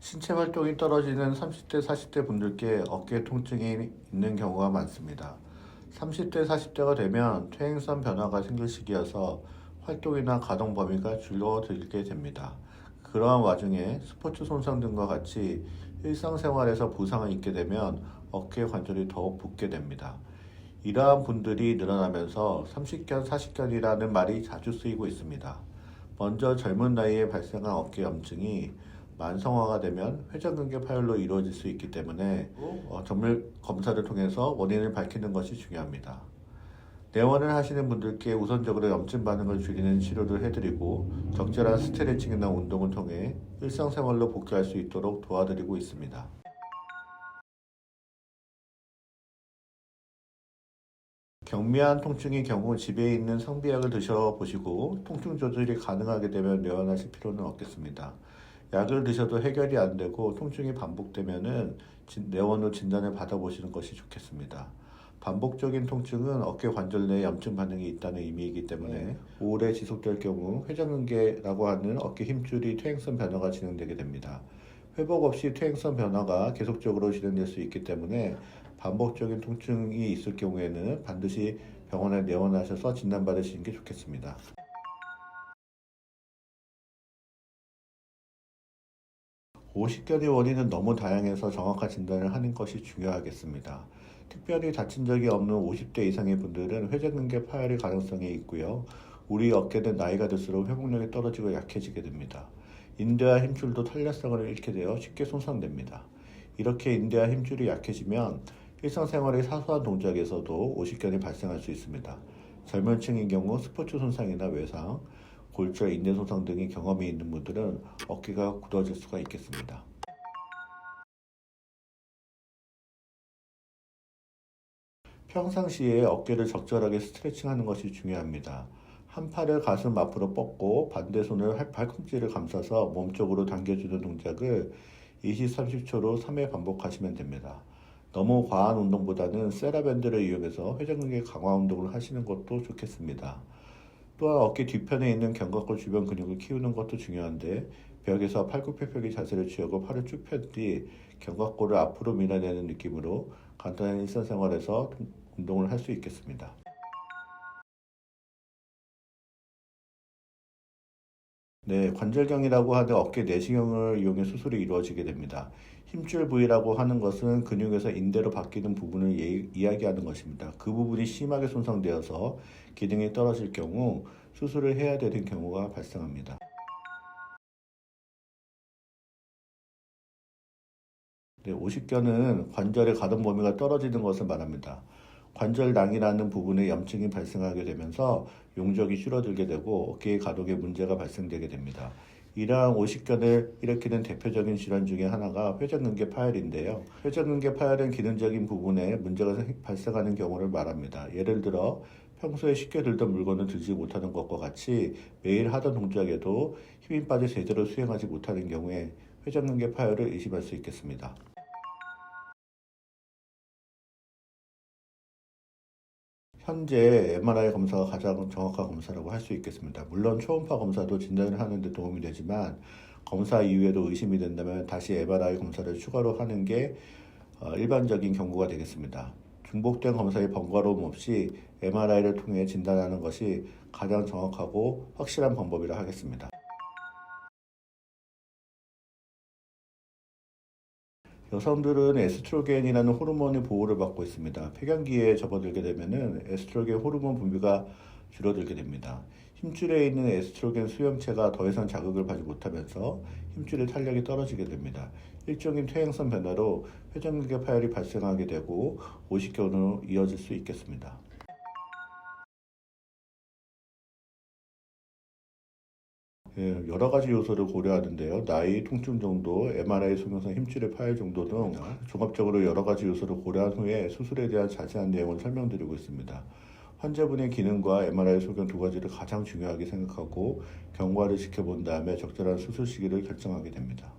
신체 활동이 떨어지는 30대, 40대 분들께 어깨 통증이 있는 경우가 많습니다. 30대, 40대가 되면 퇴행성 변화가 생길 시기여서 활동이나 가동 범위가 줄어들게 됩니다. 그러한 와중에 스포츠 손상 등과 같이 일상생활에서 부상을 입게 되면 어깨 관절이 더욱 붓게 됩니다. 이러한 분들이 늘어나면서 30견, 40견이라는 말이 자주 쓰이고 있습니다. 먼저 젊은 나이에 발생한 어깨 염증이 만성화가 되면 회전근개 파열로 이루어질 수 있기 때문에 정밀 검사를 통해서 원인을 밝히는 것이 중요합니다. 내원을 하시는 분들께 우선적으로 염증 반응을 줄이는 치료를 해드리고 적절한 스트레칭이나 운동을 통해 일상생활로 복귀할 수 있도록 도와드리고 있습니다. 경미한 통증의 경우 집에 있는 성비약을 드셔보시고 통증 조절이 가능하게 되면 내원하실 필요는 없겠습니다. 약을 드셔도 해결이 안 되고 통증이 반복되면은 내원 후 진단을 받아보시는 것이 좋겠습니다. 반복적인 통증은 어깨 관절 내에 염증 반응이 있다는 의미이기 때문에 오래 지속될 경우 회전근개라고 하는 어깨 힘줄이 퇴행성 변화가 진행되게 됩니다. 회복 없이 퇴행성 변화가 계속적으로 진행될 수 있기 때문에 반복적인 통증이 있을 경우에는 반드시 병원에 내원하셔서 진단받으시는 게 좋겠습니다. 오십견의 원인은 너무 다양해서 정확한 진단을 하는 것이 중요하겠습니다. 특별히 다친 적이 없는 50대 이상의 분들은 회전근개 파열의 가능성이 있고요. 우리 어깨는 나이가 들수록 회복력이 떨어지고 약해지게 됩니다. 인대와 힘줄도 탄력성을 잃게 되어 쉽게 손상됩니다. 이렇게 인대와 힘줄이 약해지면 일상생활의 사소한 동작에서도 오십견이 발생할 수 있습니다. 젊은 층의 경우 스포츠 손상이나 외상, 골절, 인대 손상 등의 경험이 있는 분들은 어깨가 굳어질 수가 있겠습니다. 평상시에 어깨를 적절하게 스트레칭하는 것이 중요합니다. 한 팔을 가슴 앞으로 뻗고 반대 손을 팔꿈치를 감싸서 몸쪽으로 당겨주는 동작을 20-30초로 3회 반복하시면 됩니다. 너무 과한 운동보다는 세라밴드를 이용해서 회전근개 강화 운동을 하시는 것도 좋겠습니다. 또한 어깨 뒤편에 있는 견갑골 주변 근육을 키우는 것도 중요한데 벽에서 팔굽혀펴기 자세를 취하고 팔을 쭉 편 뒤 견갑골을 앞으로 밀어내는 느낌으로 간단한 일상생활에서 운동을 할 수 있겠습니다. 네, 관절경이라고 하는 어깨 내시경을 이용해 수술이 이루어지게 됩니다. 힘줄 부위라고 하는 것은 근육에서 인대로 바뀌는 부분을 이야기하는 것입니다. 그 부분이 심하게 손상되어서 기능이 떨어질 경우 수술을 해야 되는 경우가 발생합니다. 네, 오십견은 관절의 가동 범위가 떨어지는 것을 말합니다. 관절낭이라는 부분에 염증이 발생하게 되면서 용적이 줄어들게 되고 어깨의 가동에 문제가 발생되게 됩니다. 이러한 오십견을 일으키는 대표적인 질환 중에 하나가 회전근개 파열인데요. 회전근개 파열은 기능적인 부분에 문제가 발생하는 경우를 말합니다. 예를 들어 평소에 쉽게 들던 물건을 들지 못하는 것과 같이 매일 하던 동작에도 힘이 빠져 제대로 수행하지 못하는 경우에 회전근개 파열을 의심할 수 있겠습니다. 현재 MRI 검사가 가장 정확한 검사라고 할 수 있겠습니다. 물론 초음파 검사도 진단을 하는 데 도움이 되지만 검사 이후에도 의심이 된다면 다시 MRI 검사를 추가로 하는 게 일반적인 경고가 되겠습니다. 중복된 검사의 번거로움 없이 MRI를 통해 진단하는 것이 가장 정확하고 확실한 방법이라 하겠습니다. 여성들은 에스트로겐이라는 호르몬의 보호를 받고 있습니다. 폐경기에 접어들게 되면은 에스트로겐 호르몬 분비가 줄어들게 됩니다. 힘줄에 있는 에스트로겐 수용체가 더 이상 자극을 받지 못하면서 힘줄의 탄력이 떨어지게 됩니다. 일종의 퇴행성 변화로 회전근개 파열이 발생하게 되고 오십견으로 이어질 수 있겠습니다. 예, 여러 가지 요소를 고려하는데요. 나이, 통증 정도, MRI 속영상 힘줄의 파열 정도 등 종합적으로 여러 가지 요소를 고려한 후에 수술에 대한 자세한 내용을 설명드리고 있습니다. 환자분의 기능과 MRI 소견 두 가지를 가장 중요하게 생각하고 경과를 지켜본 다음에 적절한 수술 시기를 결정하게 됩니다.